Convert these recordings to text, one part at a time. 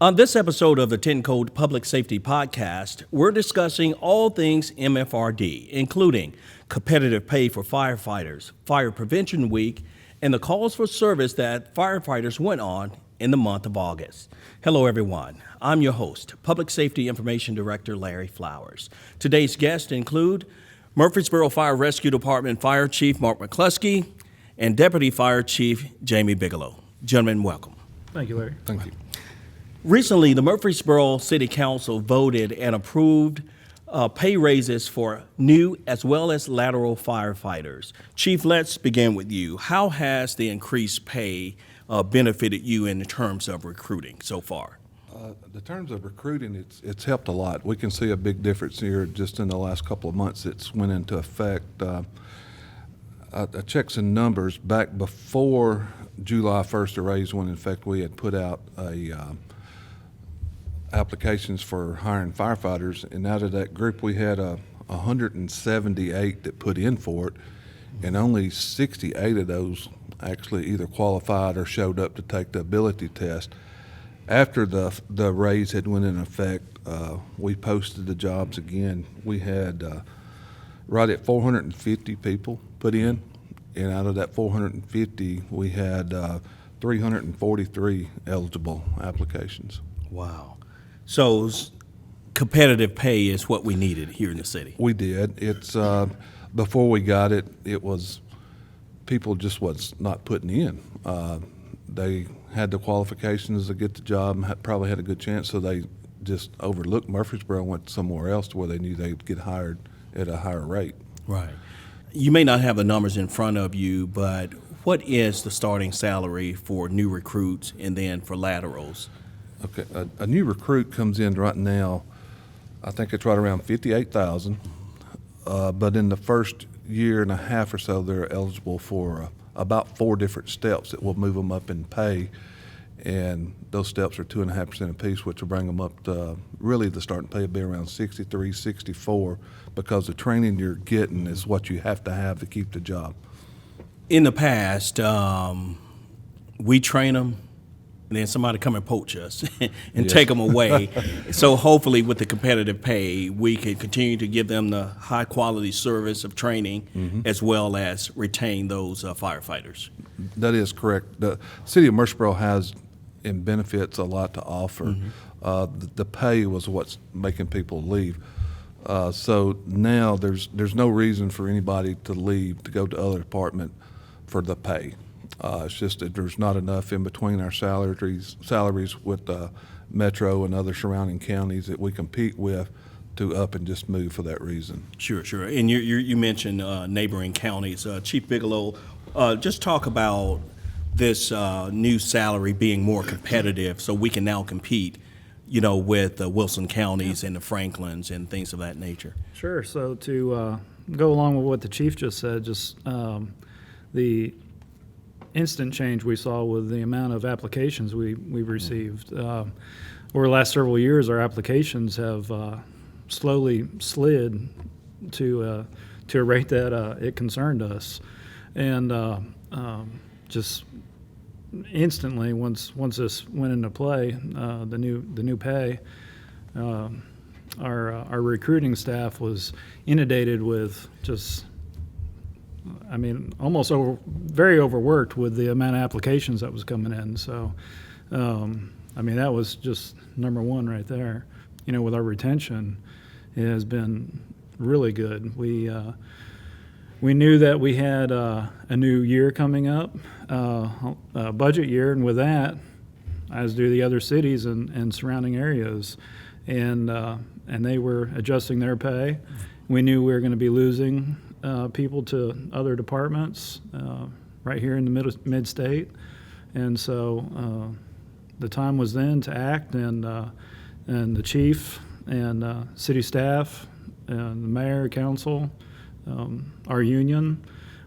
On this episode of the 10 Code Public Safety Podcast, we're discussing all things MFRD, including competitive pay for firefighters, Fire Prevention Week, and the calls for service that firefighters went on in the month of August. Hello, everyone. I'm your host, Public Safety Information Director Larry Flowers. Today's guests include Murfreesboro Fire Rescue Department Fire Chief Mark McCluskey and Deputy Fire Chief Jamie Bigelow. Gentlemen, welcome. Thank you, Larry. Thank you. Recently, the Murfreesboro City Council voted and approved pay raises for new as well as lateral firefighters. Chief, let's begin with you. How has the increased pay benefited you in terms of recruiting so far? The terms of recruiting, it's helped a lot. We can see a big difference here just in the last couple of months. It's went into effect. I checked some numbers. Back before July 1st, the raise went in effect, we had put out applications for hiring firefighters, and out of that group we had 178 that put in for it, and only 68 of those actually either qualified or showed up to take the ability test. After the raise had went in effect, we posted the jobs again. We had right at 450 people put in, and out of that 450 we had 343 eligible applications. Wow. So competitive pay is what we needed here in the city. We did. It's before we got it, it was people just was not putting in. They had the qualifications to get the job and probably had a good chance, so they just overlooked Murfreesboro and went somewhere else to where they knew they'd get hired at a higher rate. Right. You may not have the numbers in front of you, but what is the starting salary for new recruits and then for laterals? Okay, a new recruit comes in right now, I think it's right around $58,000, but in the first year and a half or so, they're eligible for about 4 different steps that will move them up in pay, and those steps are 2.5% apiece, which will bring them up to really the starting pay will be around 63, 64, because the training you're getting is what you have to keep the job. In the past, we train them, and then somebody come and poach us and take them away. So hopefully with the competitive pay, we can continue to give them the high quality service of training as well as retain those firefighters. That is correct. The city of Murfreesboro has in benefits a lot to offer. The pay was what's making people leave. So now there's no reason for anybody to leave to go to other department for the pay. It's just that there's not enough in between our salaries with Metro and other surrounding counties that we compete with to up and just move for that reason. Sure. And you mentioned neighboring counties. Chief Bigelow, just talk about this new salary being more competitive so we can now compete, with the Wilson counties and the Franklins and things of that nature. Sure. So to go along with what the chief just said, just the instant change we saw with the amount of applications we've received. Over the last several years, our applications have slowly slid to a rate that it concerned us. And just instantly, once this went into play, the new pay, our recruiting staff was inundated with just, almost very overworked with the amount of applications that was coming in. So, that was just number one right there. With our retention, it has been really good. We knew that we had a new year coming up, a budget year, and with that, as do the other cities and surrounding areas, and they were adjusting their pay. We knew we were going to be losing people to other departments right here in the mid-state, and so the time was then to act, and the chief and city staff and the mayor, council, our union,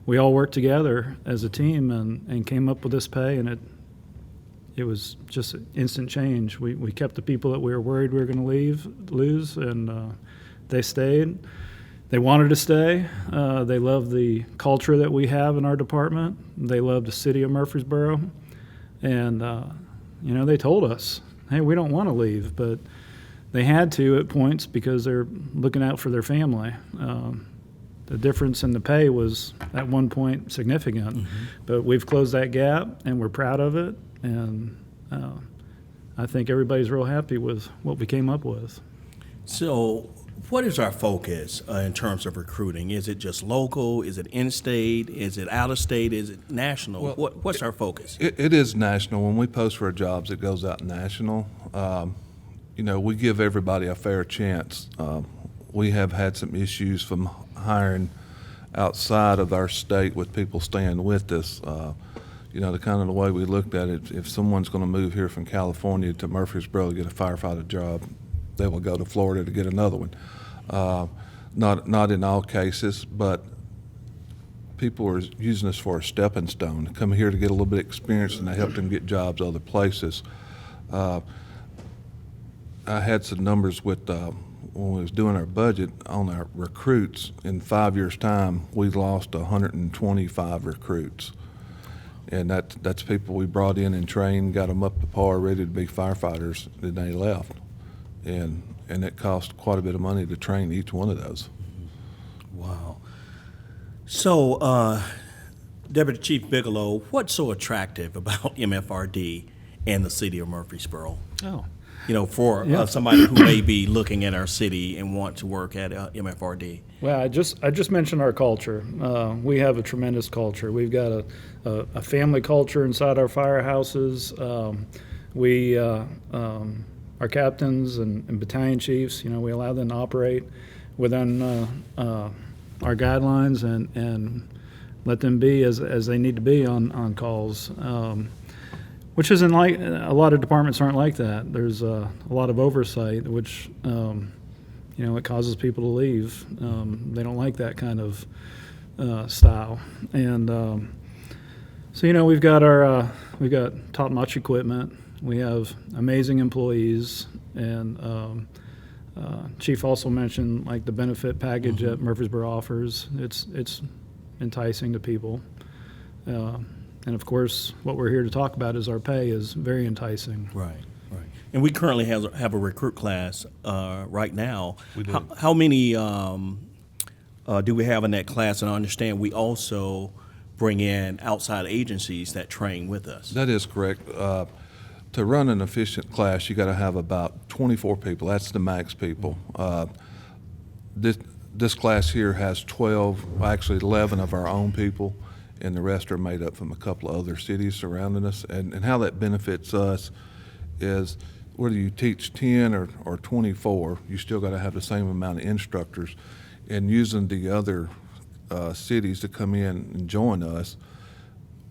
we all worked together as a team and came up with this pay, and it was just instant change. We kept the people that we were worried we were going to lose, and they stayed. They wanted to stay. They love the culture that we have in our department. They love the city of Murfreesboro. And, they told us, hey, we don't want to leave, but they had to at points because they're looking out for their family. The difference in the pay was at one point significant, but we've closed that gap and we're proud of it. And I think everybody's real happy with what we came up with. So what is our focus in terms of recruiting? Is it just local? Is it in-state? Is it out-of-state? Is it national? Well, What's our focus? It is national. When we post for jobs, it goes out national. We give everybody a fair chance. We have had some issues from hiring outside of our state with people staying with us. The kind of the way we looked at it, if someone's going to move here from California to Murfreesboro to get a firefighter job, they will go to Florida to get another one. Not in all cases, but people are using us for a stepping stone to come here to get a little bit of experience, and to help them get jobs other places. I had some numbers with when we was doing our budget on our recruits. In 5 years' time, we lost 125 recruits. And that's people we brought in and trained, got them up to par, ready to be firefighters, then they left. And it cost quite a bit of money to train each one of those. Wow. So, Deputy Chief Bigelow, what's so attractive about MFRD and the city of Murfreesboro? Oh. For somebody who may be looking at our city and want to work at MFRD. Well, I just mentioned our culture. We have a tremendous culture. We've got a family culture inside our firehouses. Our captains and battalion chiefs, we allow them to operate within our guidelines and let them be as they need to be on calls. Which isn't like, a lot of departments aren't like that. There's a lot of oversight, which, it causes people to leave. They don't like that kind of style. And so, we've got top-notch equipment. We have amazing employees. And Chief also mentioned, like, the benefit package that Murfreesboro offers. It's enticing to people. And of course, what we're here to talk about is our pay is very enticing. Right. And we currently have a recruit class right now. We do. How many do we have in that class? And I understand we also bring in outside agencies that train with us. That is correct. To run an efficient class, you got to have about 24 people. That's the max people. This class here has 11 of our own people, and the rest are made up from a couple of other cities surrounding us. And how that benefits us is whether you teach 10 or 24, you still got to have the same amount of instructors. And using the other cities to come in and join us,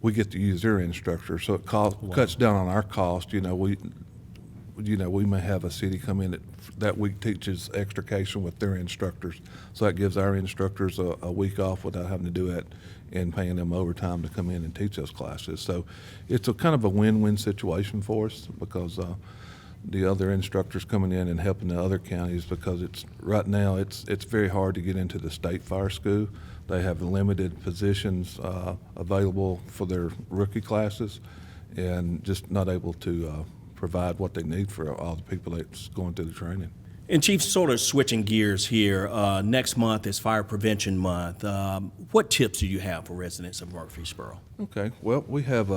we get to use their instructors. So it cuts down on our cost. We may have a city come in that week teaches extrication with their instructors. So that gives our instructors a week off without having to do it and paying them overtime to come in and teach those classes. So it's a kind of a win-win situation for us, because the other instructors coming in and helping the other counties, because right now it's very hard to get into the state fire school. They have limited positions available for their rookie classes, and just not able to provide what they need for all the people that's going through the training. And Chief, sort of switching gears here, next month is Fire Prevention Month. What tips do you have for residents of Murfreesboro? Okay, well, we have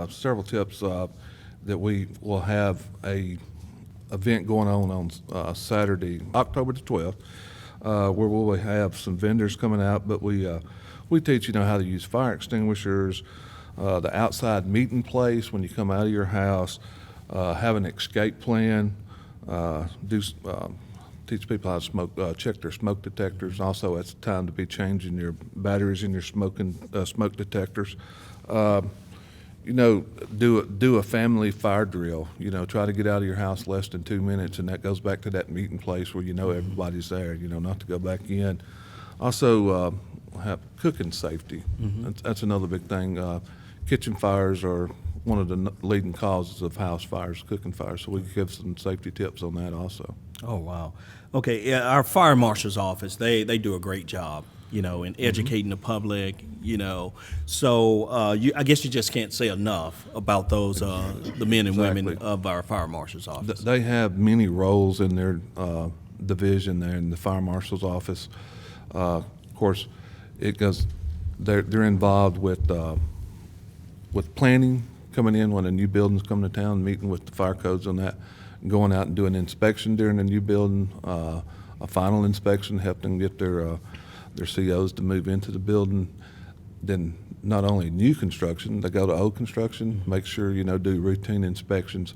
several tips that we will have a event going on Saturday, October the 12th, where we'll have some vendors coming out, but we teach how to use fire extinguishers, the outside meeting place when you come out of your house, have an escape plan, teach people how to smoke, check their smoke detectors. Also, it's time to be changing your batteries in your smoke detectors. Do a family fire drill. Try to get out of your house less than 2 minutes, and that goes back to that meeting place where everybody's there. Not to go back in. Also, have cooking safety. That's another big thing. Kitchen fires are one of the leading causes of house fires, cooking fires. So we give some safety tips on that also. Oh, wow. Okay, our fire marshal's office, they do a great job, and educating the public, So I guess you just can't say enough about those, the men and women Exactly. of our fire marshal's office. They have many roles in their division there in the fire marshal's office. Of course, it goes. They're involved with planning, coming in when a new building's coming to town, meeting with the fire codes on that, going out and doing inspection during the new building, a final inspection, help them get their COs to move into the building. Then not only new construction, they go to old construction, make sure, do routine inspections.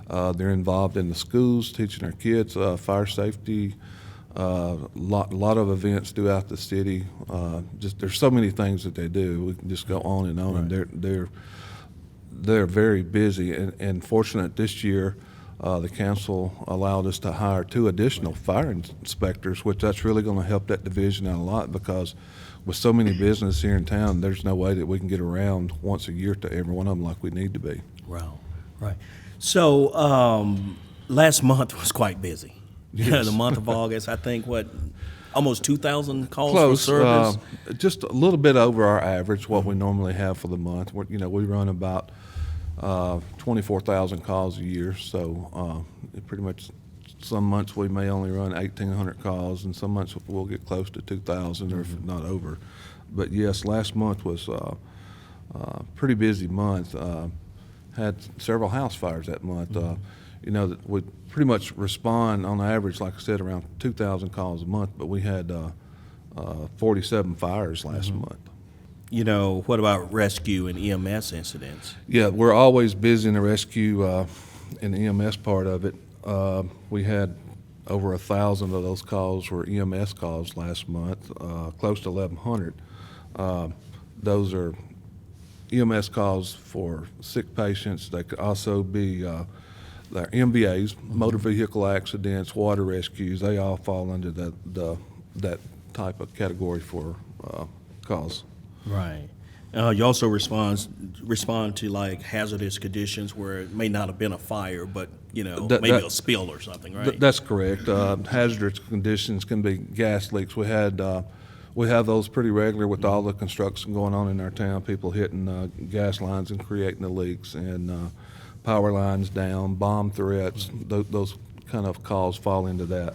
They're involved in the schools, teaching our kids fire safety, lot of events throughout the city. Just there's so many things that they do. We can just go on and on. Right. And they're very busy. And fortunate this year, the council allowed us to hire 2 additional fire inspectors, which that's really going to help that division out a lot, because with so many businesses here in town, there's no way that we can get around once a year to every one of them like we need to be. Wow, right. So last month was quite busy. Yes. The month of August, I think, almost 2,000 calls Close, for service? just a little bit over our average, what we normally have for the month. We run about 24,000 calls a year, so pretty much some months we may only run 1,800 calls, and some months we'll get close to 2,000 or if not over. But yes, last month was a pretty busy month. Had several house fires that month. That we pretty much respond on average, like I said, around 2,000 calls a month, but we had 47 fires last month. What about rescue and EMS incidents? Yeah, we're always busy in the rescue and EMS part of it. We had over 1,000 of those calls were EMS calls last month, close to 1,100. Those are EMS calls for sick patients. They could also be their MVAs, motor vehicle accidents, water rescues. They all fall under that type of category for calls. Right. You also respond to like hazardous conditions where it may not have been a fire, but maybe a spill or something, right? That's correct. Hazardous conditions can be gas leaks. We have those pretty regular with all the construction going on in our town. People hitting gas lines and creating the leaks, and power lines down, bomb threats. Those kind of calls fall into that.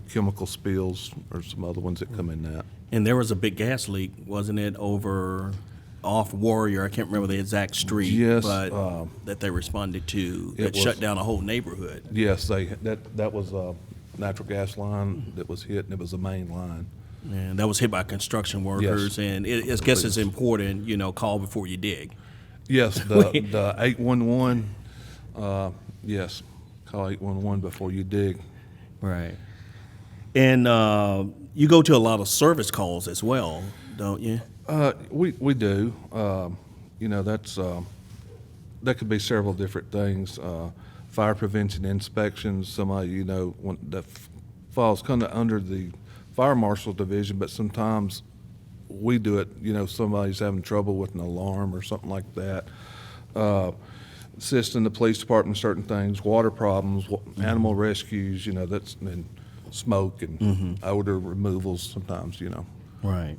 Chemical spills or some other ones that come in that. And there was a big gas leak, wasn't it, off Warrior? I can't remember the exact street, Yes, but that they responded to that shut down a whole neighborhood. Yes, that was a natural gas line that was hit, and it was a main line. And that was hit by construction workers, and I guess it's important, call before you dig. Yes, the 811. Yes, call 811 before you dig. Right. And you go to a lot of service calls as well, don't you? We do. That's that could be several different things. Fire prevention inspections. Somebody that falls kind of under the fire marshal division, but sometimes we do it. Somebody's having trouble with an alarm or something like that. Assisting the police department in certain things, water problems, animal rescues. That's and smoke and odor removals sometimes. Right.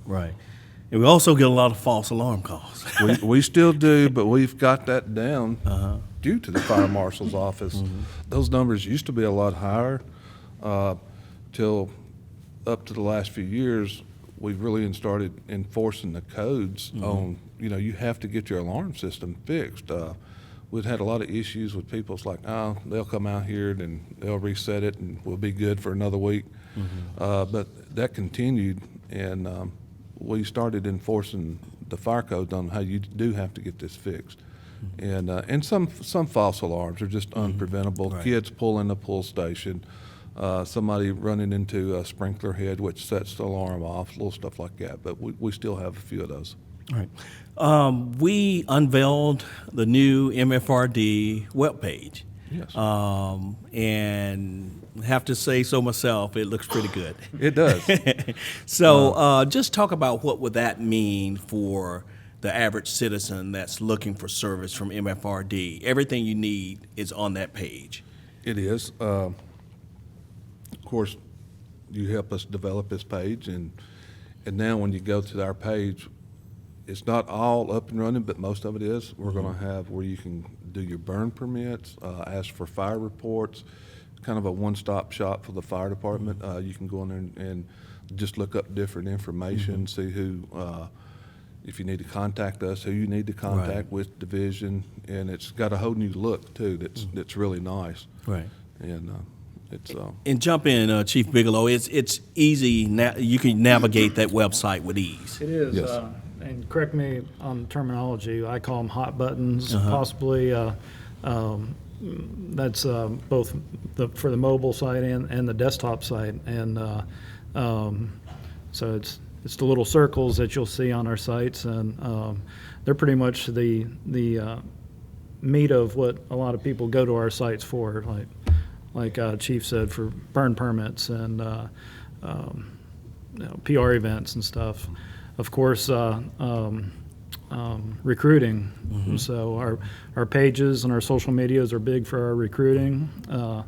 And we also get a lot of false alarm calls. we still do, but we've got that down due to the fire marshal's office. Those numbers used to be a lot higher till up to the last few years. We've really started enforcing the codes on, you have to get your alarm system fixed. We've had a lot of issues with people. It's like, they'll come out here and they'll reset it and we'll be good for another week. But that continued, and we started enforcing the fire code on how you do have to get this fixed. And some false alarms are just unpreventable. Right. Kids pulling a pull station, somebody running into a sprinkler head, which sets the alarm off, little stuff like that. But we still have a few of those. All right. We unveiled the new MFRD webpage. Yes. And have to say so myself, it looks pretty good. It does. So just talk about what would that mean for the average citizen that's looking for service from MFRD. Everything you need is on that page. It is. Of course, you help us develop this page, and And now when you go to our page, it's not all up and running, but most of it is. We're going to have where you can do your burn permits, ask for fire reports, kind of a one-stop shop for the fire department. You can go in there and just look up different information, see who, if you need to contact us, who you need to contact with division, and it's got a whole new look too. That's really nice. Right. And it's And jump in, Chief Bigelow. It's easy. You can navigate that website with ease. It is, Yes. and correct me on the terminology, I call them hot buttons, possibly. That's both for the mobile site and the desktop site. And so it's the little circles that you'll see on our sites, and they're pretty much the meat of what a lot of people go to our sites for, like Chief said, for burn permits and PR events and stuff. Of course, recruiting. So our pages and our social medias are big for our recruiting. A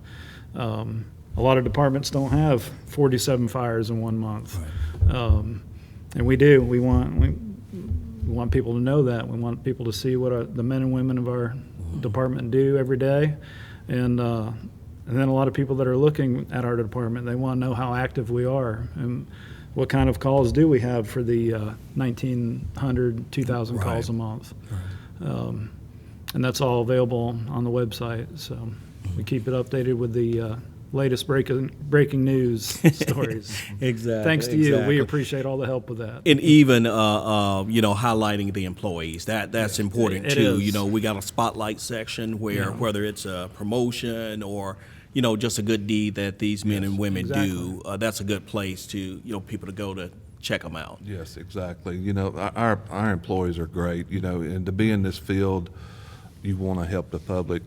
lot of departments don't have 47 fires in 1 month. And we do. We want people to know that. We want people to see what the men and women of our department do every day. And then a lot of people that are looking at our department, they want to know how active we are and what kind of calls do we have for the 1,900, 2,000 calls a month. And that's all available on the website. So we keep it updated with the latest breaking news stories. Exactly. Thanks to you. We appreciate all the help with that. And even highlighting the employees, that's important It too. is. We got a spotlight section where whether it's a promotion or just a good deed that these men and women do, that's a good place to people to go to check them out. Yes, exactly. Our employees are great. And to be in this field, you want to help the public.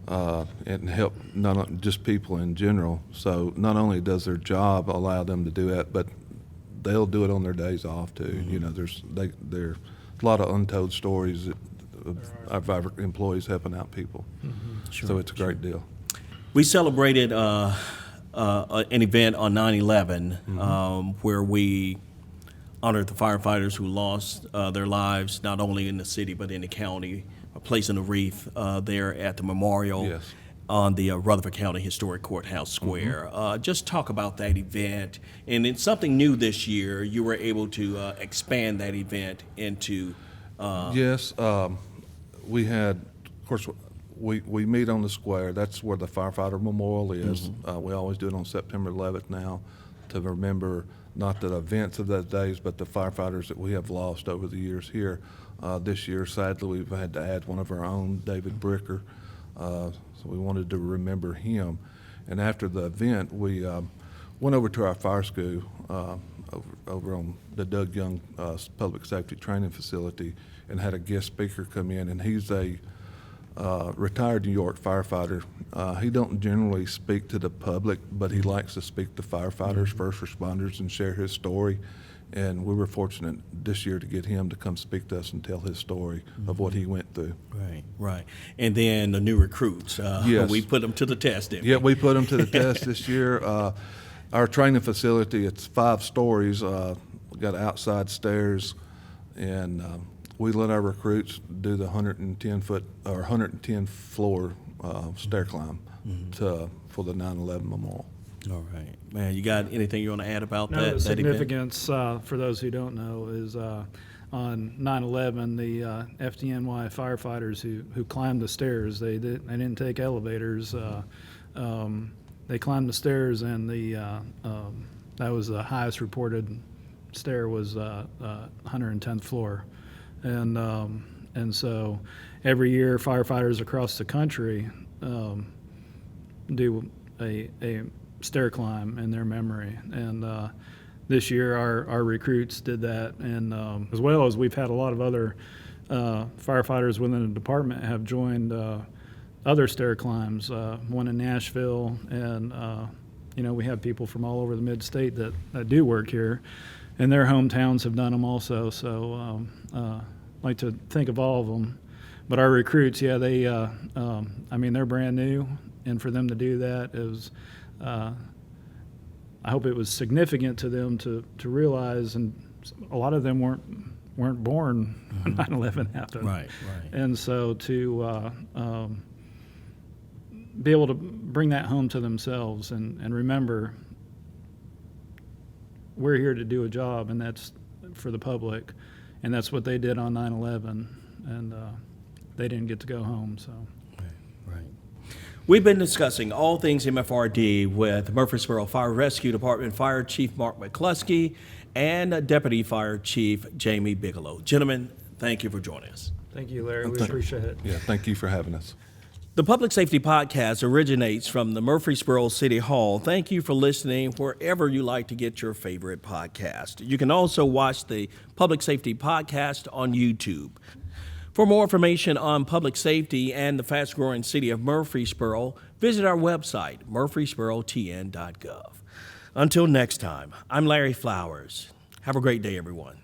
And help not just people in general. So not only does their job allow them to do that, but they'll do it on their days off too. There's a lot of untold stories of our employees helping out people. So it's a great deal. We celebrated an event on 9/11 where we honored the firefighters who lost their lives not only in the city but in the county. Placing a wreath there at the memorial on the Rutherford County Historic Courthouse Square. Just talk about that event. And it's something new this year. You were able to expand that event into... Yes. We had, of course, we meet on the square. That's where the firefighter memorial is. We always do it on September 11th now to remember not the events of those days, but the firefighters that we have lost over the years here. This year, sadly, we've had to add one of our own, David Bricker, so we wanted to remember him. And after the event, we went over to our fire school over on the Doug Young Public Safety Training Facility and had a guest speaker come in, and he's a retired New York firefighter. He don't generally speak to the public, but he likes to speak to firefighters, first responders, and share his story. And we were fortunate this year to get him to come speak to us and tell his story of what he went through. Right. And then the new recruits, we put them to the test, didn't we? Yeah, we put them to the test this year. Our training facility, it's 5 stories. We got outside stairs, and we let our recruits do the 110-foot or 110 floor stair climb for the 9/11 memorial. All right. Man, you got anything you want to add about No, that the event? significance, for those who don't know, is on 9/11, the FDNY firefighters who climbed the stairs, they didn't take elevators. They climbed the stairs, and that was the highest reported stair was 110th floor. And so every year firefighters across the country do a stair climb in their memory, and this year our recruits did that, and as well as we've had a lot of other firefighters within the department have joined other stair climbs, one in Nashville, and we have people from all over the mid-state that do work here, and their hometowns have done them also. So like to think of all of them, but our recruits, they're brand new, and for them to do that is I hope it was significant to them to realize and a lot of them weren't born when 9/11 happened. Right. And so to be able to bring that home to themselves and remember, we're here to do a job, and that's for the public, and that's what they did on 9/11, and they didn't get to go home. So. Right. We've been discussing all things MFRD with Murfreesboro Fire Rescue Department Fire Chief Mark McCluskey and Deputy Fire Chief Jamie Bigelow. Gentlemen, thank you for joining us. Thank you, Larry. We appreciate it. Yeah, thank you for having us. The Public Safety Podcast originates from the Murfreesboro City Hall. Thank you for listening wherever you like to get your favorite podcast. You can also watch the Public Safety Podcast on YouTube. For more information on public safety and the fast-growing city of Murfreesboro, visit our website, murfreesborotn.gov. Until next time, I'm Larry Flowers. Have a great day, everyone.